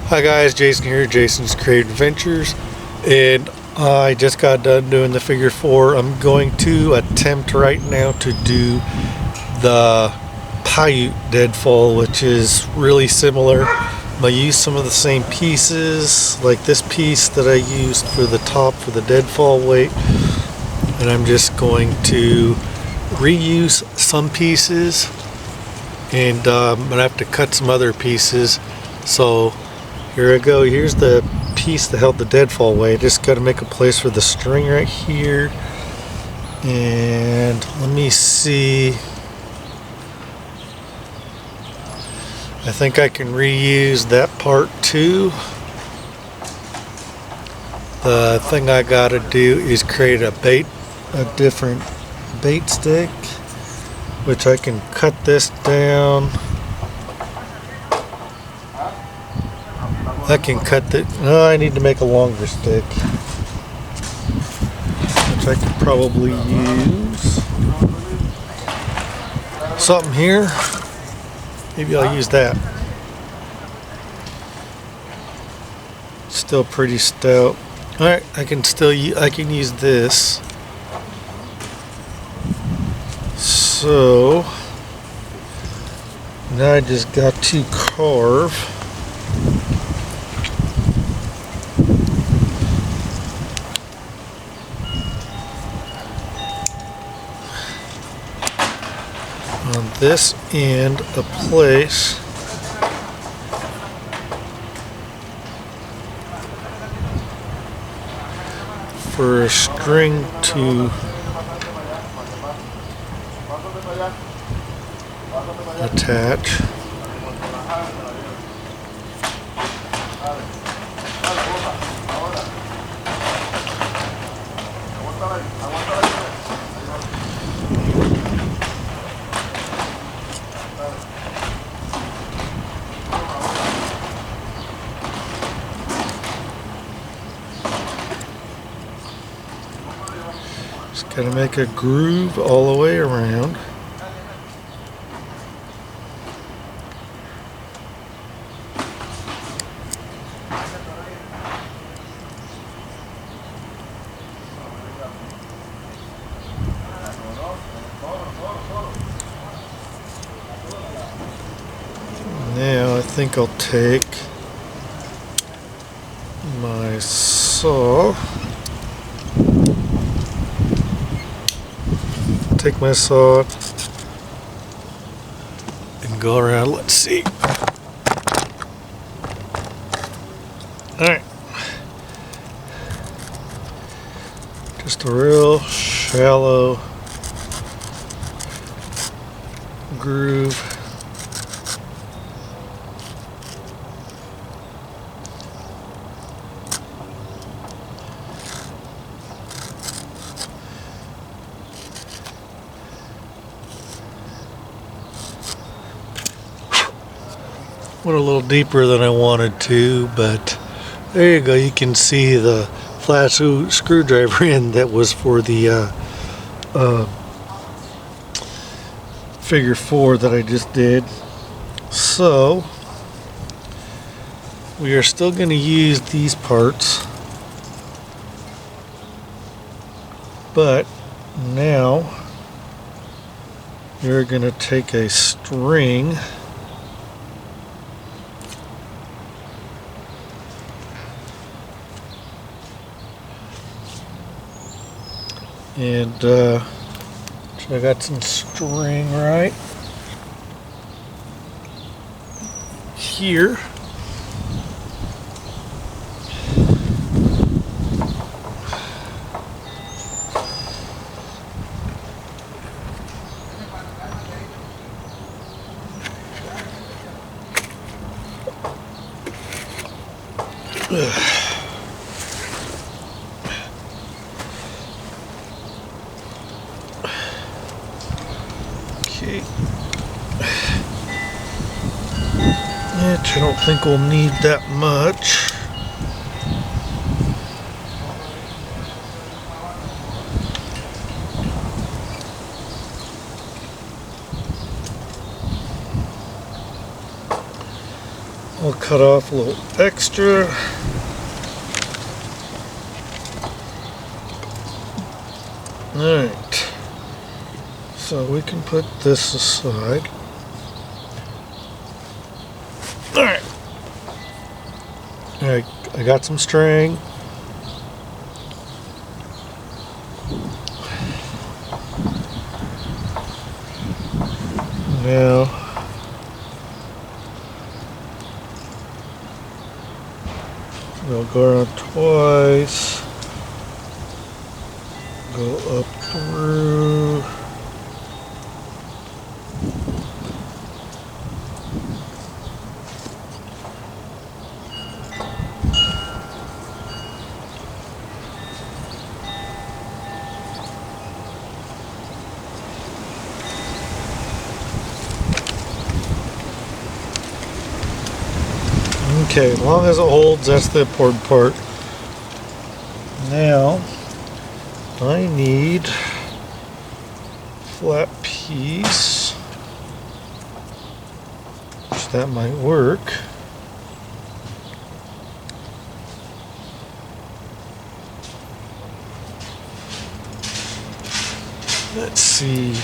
Hi guys, Jason here, Jason's Creative Adventures, and I just got done doing the figure 4. I'm going to attempt right now to do the Paiute Deadfall, which is really similar. I'm going to use some of the same pieces, like this piece that I used for the top for the Deadfall weight, and I'm just going to reuse some pieces, and I'm going to have to cut some other pieces. So here I go. Here's the piece that held the deadfall weight. Just got to make a place for the string right here. And let me see. I think I can reuse that part too. The thing I got to do is create a different bait stick, which I can cut this down. I can cut the. No, I need to make a longer stick, which I could probably use. Something here. Maybe I'll use that. Still pretty stout. All right, I can use this. So now I just got to carve. On this end a place for a string to attach. Just gotta make a groove all the way around. Now I think I'll take my saw. Take my saw and go around. Let's see. Alright. Just a real shallow groove. Went a little deeper than I wanted to, but there you go. You can see the flat screwdriver end that was for the figure 4 that I just did. So we are still going to use these parts, but now you're going to take a string and so I got some string right here. Okay. I don't think we'll need that much. I'll cut off a little extra. Alright, so we can put this aside. Alright, I got some string. Now, we'll go around twice, go up through, okay, as long as it holds, that's the important part. Now, I need flat piece, which that might work. Let's see.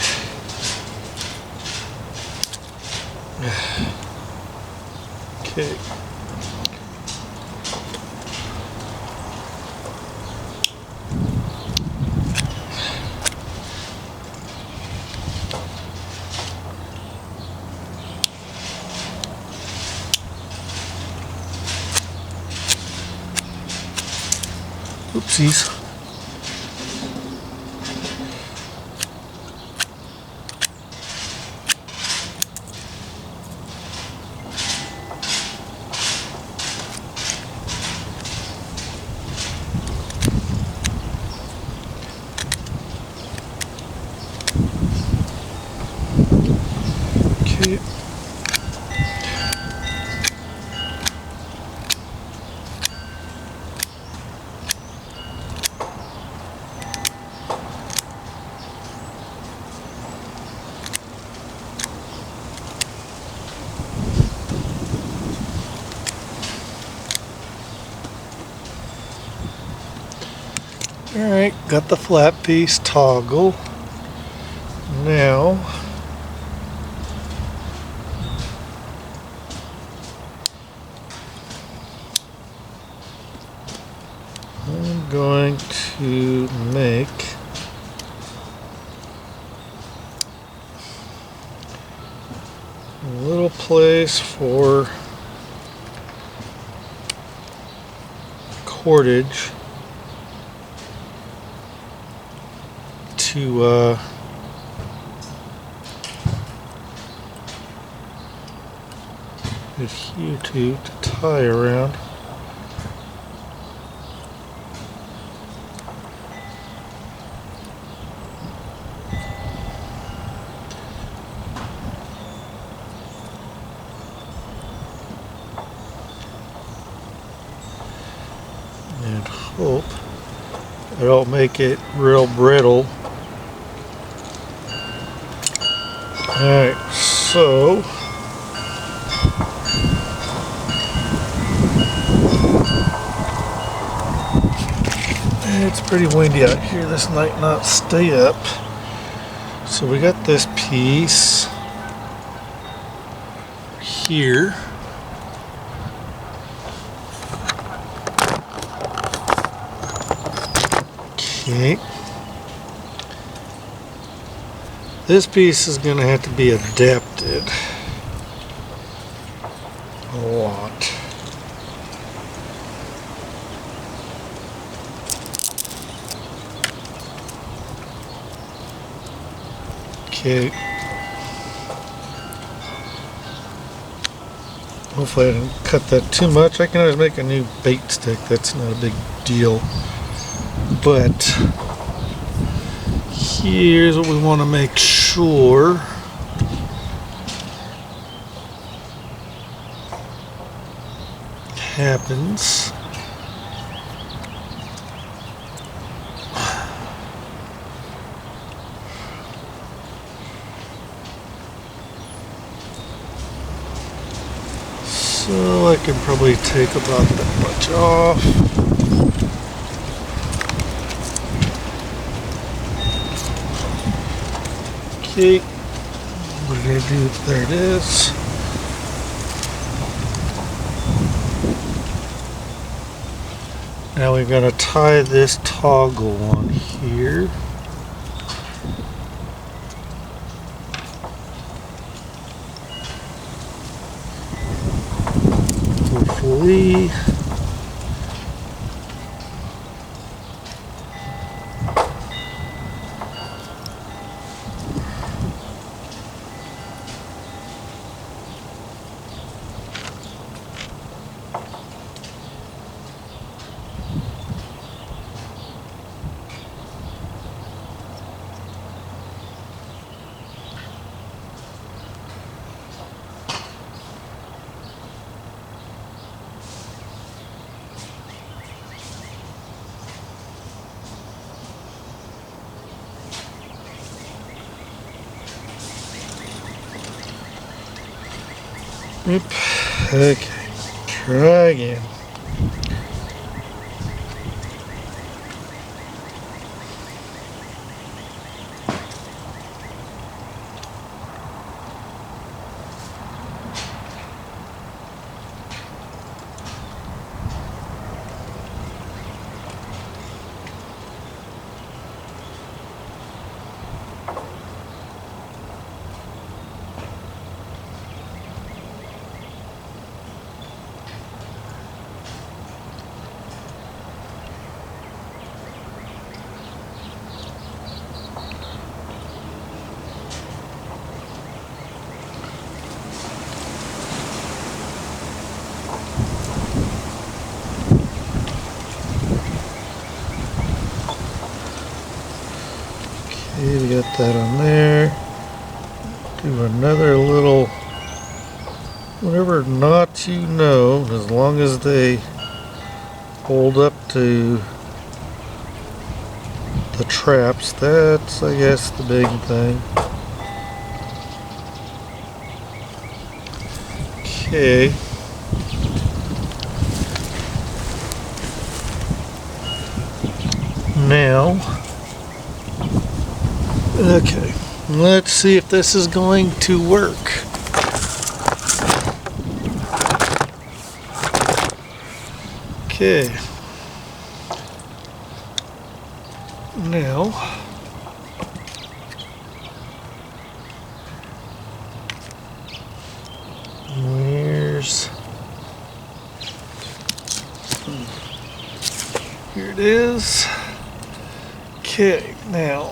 Okay. Oopsies. Okay. Alright, got the flat piece toggle. Now, I'm going to make a little place for cordage to adhere to tie around. And hope I don't make it real brittle. Alright, so it's pretty windy out here. This might not stay up. So we got this piece here. Okay. This piece is going to have to be adapted a lot. Okay. Hopefully I didn't cut that too much. I can always make a new bait stick. That's not a big deal. But here's what we want to make sure happens. So like can probably take about that much off. Okay, we're gonna do, there it is. Now we're gonna tie this toggle on here. Hopefully. Oop. Okay, try again. Okay, we got that on there. Do another little, whatever knots you know, as long as they hold up to the traps, that's, I guess, the big thing. Okay. Now, okay, let's see if this is going to work. Okay. Now, where's, here it is. Okay, now,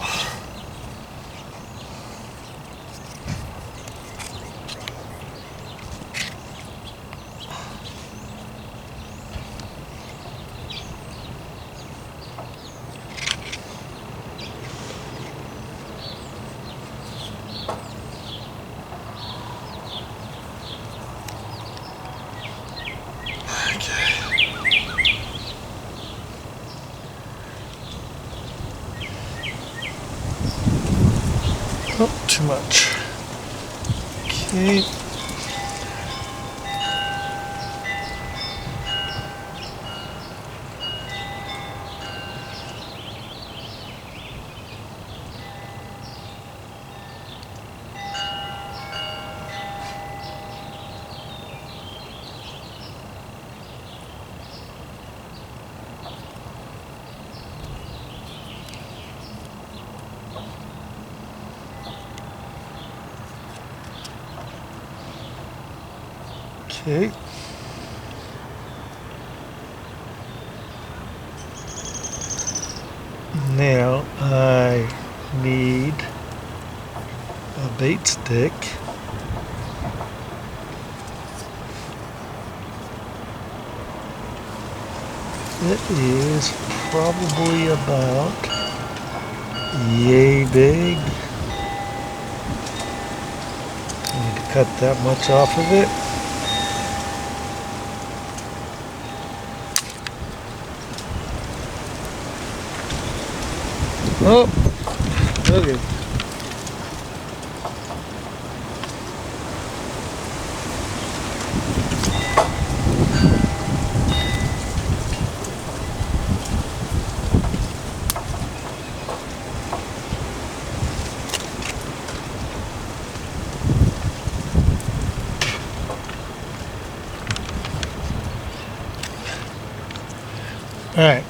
oh, too much. Okay. Okay. Now I need a bait stick. It is probably about yay big. I need to cut that much off of it. Oh, okay. Alright.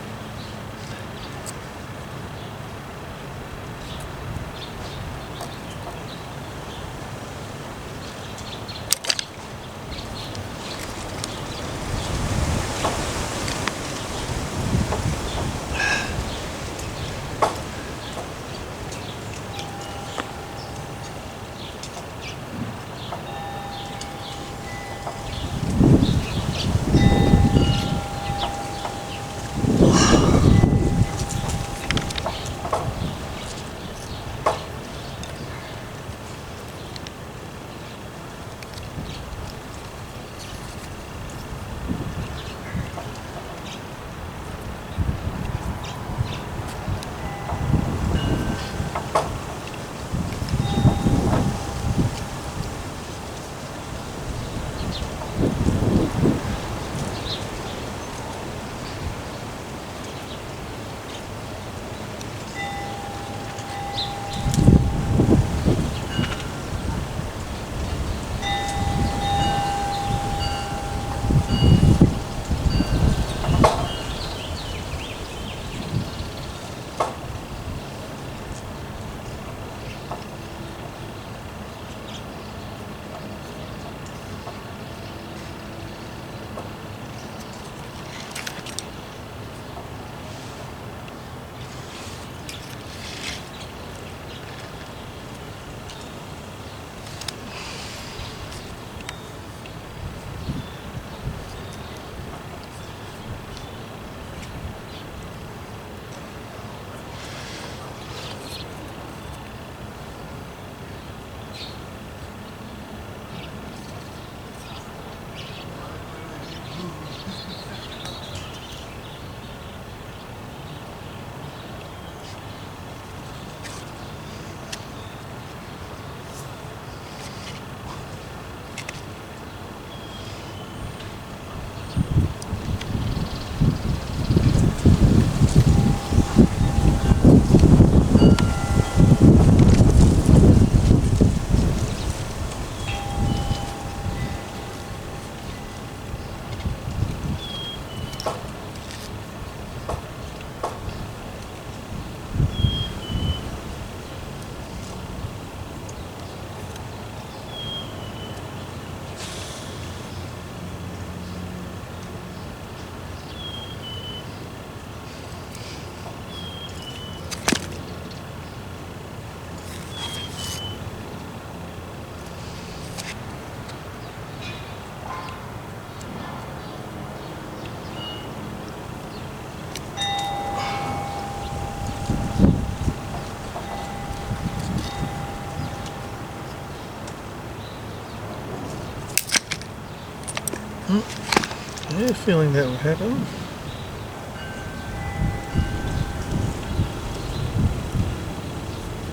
I had a feeling that would happen.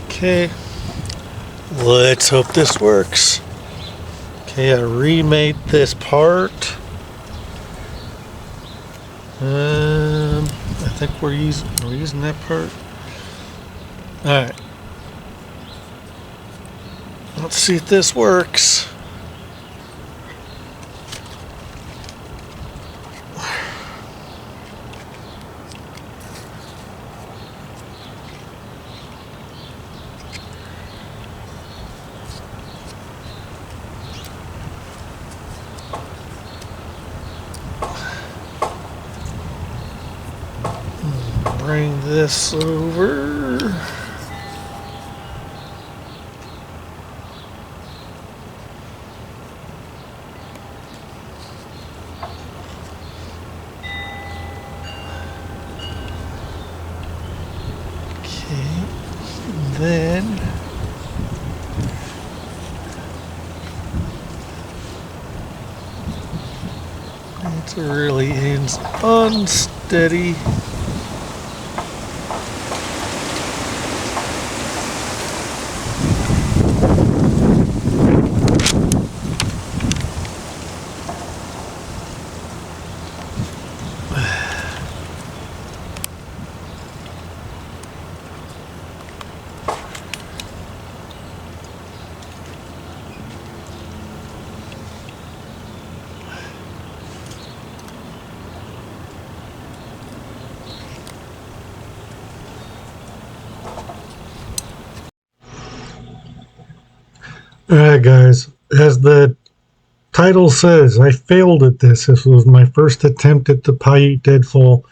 Okay, let's hope this works. Okay, I remade this part. I think we're using that part. All right. Let's see if this works. Bring this over. Okay, then it really ends unsteady. Alright guys, as the title says, I failed at this. This was my first attempt at the Paiute Deadfall,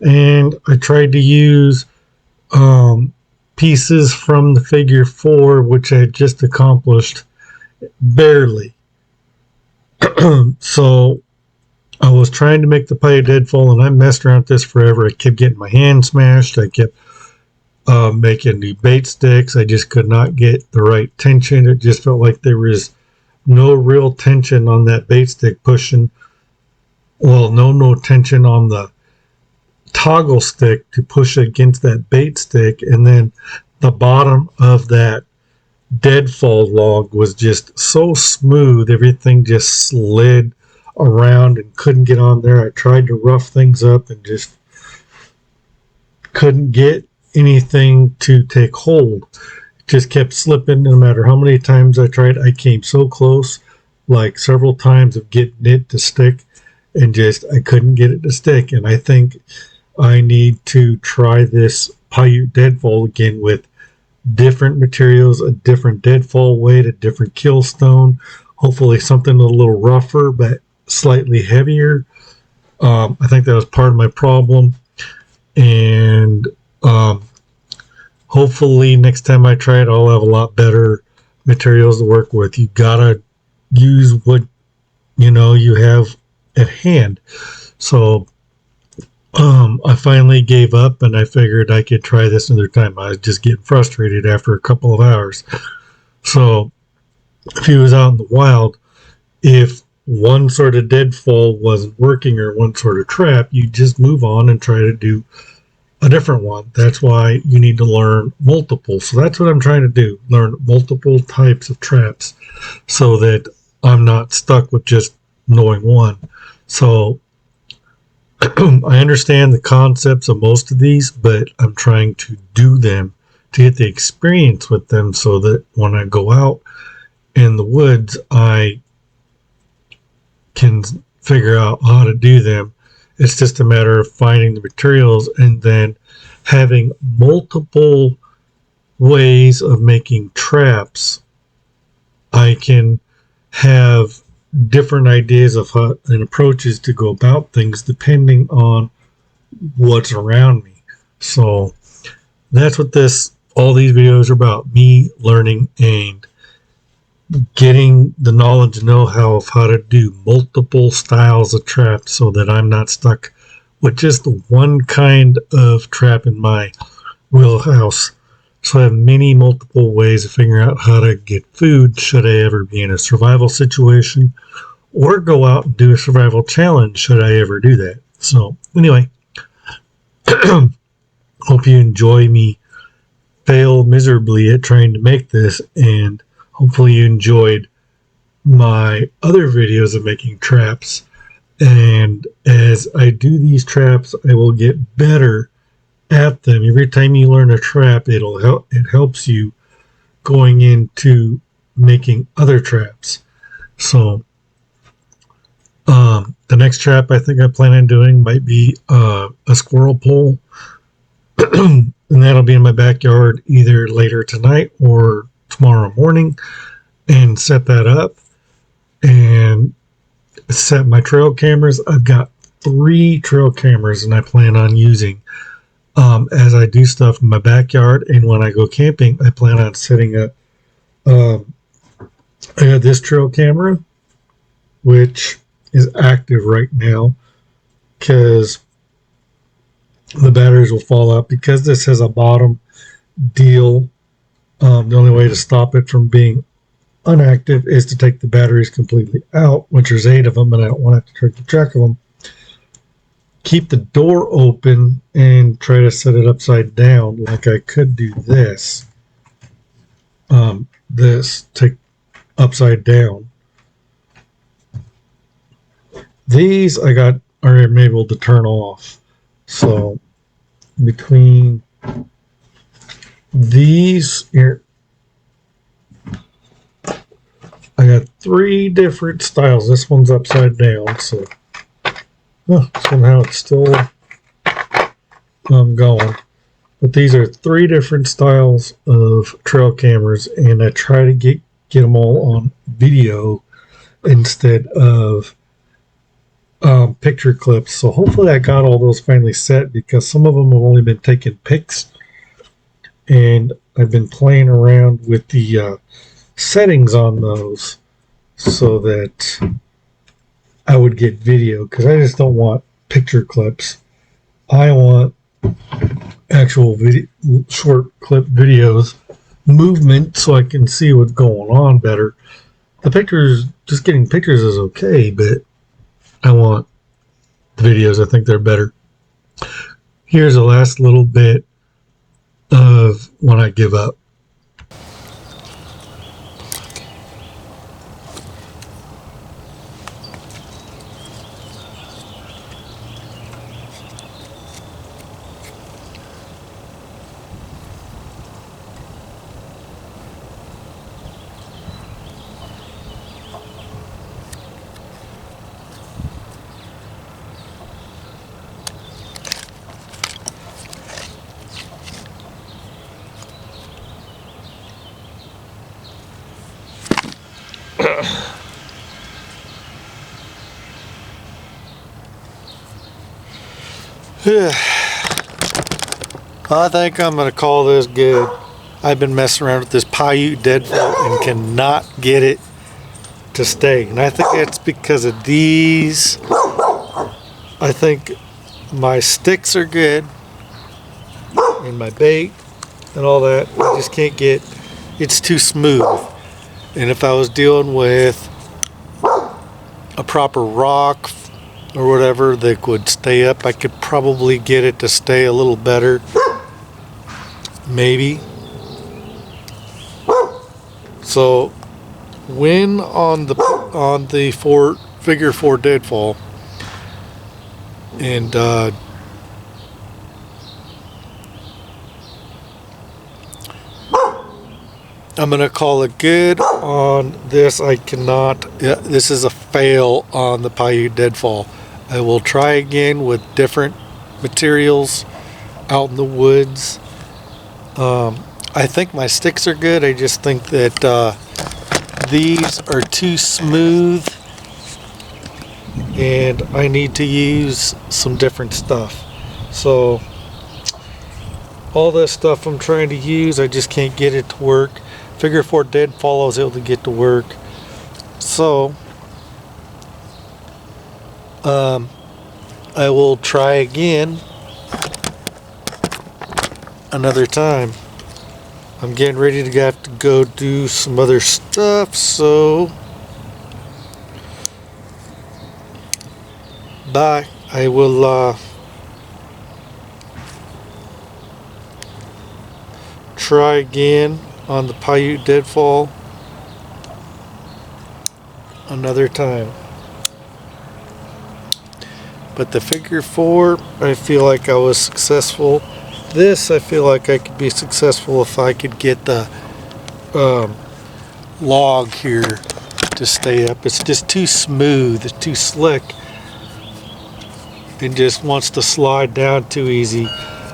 and I tried to use pieces from the figure 4, which I had just accomplished barely. So I was trying to make the Paiute Deadfall, and I messed around with this forever. I kept getting my hand smashed. I kept making new bait sticks. I just could not get the right tension. It just felt like there was no real tension on that bait stick pushing. Well, no tension on the toggle stick to push against that bait stick, and then the bottom of that deadfall log was just so smooth, everything just slid around and couldn't get on there. I tried to rough things up and just couldn't get anything to take hold. It just kept slipping. No matter how many times I tried, I came so close, like several times, of getting it to stick, and just I couldn't get it to stick. And I think I need to try this Paiute Deadfall again with different materials, a different deadfall weight, a different kill stone, hopefully something a little rougher but slightly heavier. I think that was part of my problem, and hopefully next time I try it, I'll have a lot better materials to work with. You gotta use what you have at hand. So I finally gave up, and I figured I could try this another time. I was just getting frustrated after a couple of hours. So if he was out in the wild, if one sort of deadfall wasn't working or one sort of trap, you just move on and try to do a different one. That's why you need to learn multiple. So that's what I'm trying to do, learn multiple types of traps so that I'm not stuck with just knowing one. So I understand the concepts of most of these, but I'm trying to do them to get the experience with them so that when I go out in the woods, I can figure out how to do them. It's just a matter of finding the materials and then having multiple ways of making traps. I can have different ideas of how and approaches to go about things depending on what's around me. So that's what all these videos are about, me learning and getting the knowledge and know-how of how to do multiple styles of traps so that I'm not stuck with just one kind of trap in my wheelhouse. So I have many multiple ways of figuring out how to get food should I ever be in a survival situation or go out and do a survival challenge should I ever do that. So anyway, hope you enjoy me fail miserably at trying to make this, and hopefully you enjoyed my other videos of making traps. And as I do these traps, I will get better at them. Every time you learn a trap, it helps you going into making other traps. So the next trap I think I plan on doing might be a squirrel pole. And that'll be in my backyard either later tonight or tomorrow morning, and set that up and set my trail cameras. I've got 3 trail cameras, and I plan on using as I do stuff in my backyard, and when I go camping, I plan on setting up. I got this trail camera, which is active right now because the batteries will fall out. Because this has a bottom deal, the only way to stop it from being inactive is to take the batteries completely out, which there's 8 of them, and I don't want to have to try to keep track of them. Keep the door open and try to set it upside down, like I could do this. Take upside down. These I are able to turn off. So between these here, I got 3 different styles. This one's upside down, so somehow it's still going. But these are 3 different styles of trail cameras, and I try to get them all on video instead of picture clips. So hopefully I got all those finally set, because some of them have only been taking pics, and I've been playing around with the settings on those so that I would get video, because I just don't want picture clips. I want actual video, short clip videos, movement, so I can see what's going on better. The pictures, just getting pictures is okay, but I want the videos. I think they're better. Here's the last little bit of when I give up. I think I'm going to call this good. I've been messing around with this Paiute Deadfall and cannot get it to stay. And I think it's because of these. I think my sticks are good and my bait and all that. I just can't get, it's too smooth. And if I was dealing with a proper rock or whatever that would stay up, I could probably get it to stay a little better. Maybe. So when on the figure 4 deadfall, and I'm gonna call it good on this. I cannot, yeah, this is a fail on the Paiute Deadfall. I will try again with different materials out in the woods. I think my sticks are good. I just think that these are too smooth and I need to use some different stuff. So all this stuff I'm trying to use, I just can't get it to work. Figure 4 Deadfall I was able to get to work. So I will try again another time. I'm getting ready to have to go do some other stuff, so bye. I will try again on the Paiute Deadfall another time. But the figure 4, I feel like I was successful. This, I feel like I could be successful if I could get the log here to stay up. It's just too smooth, it's too slick. It just wants to slide down too easy.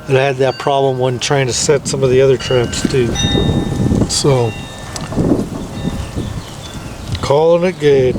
And I had that problem when trying to set some of the other traps too. So, calling it good.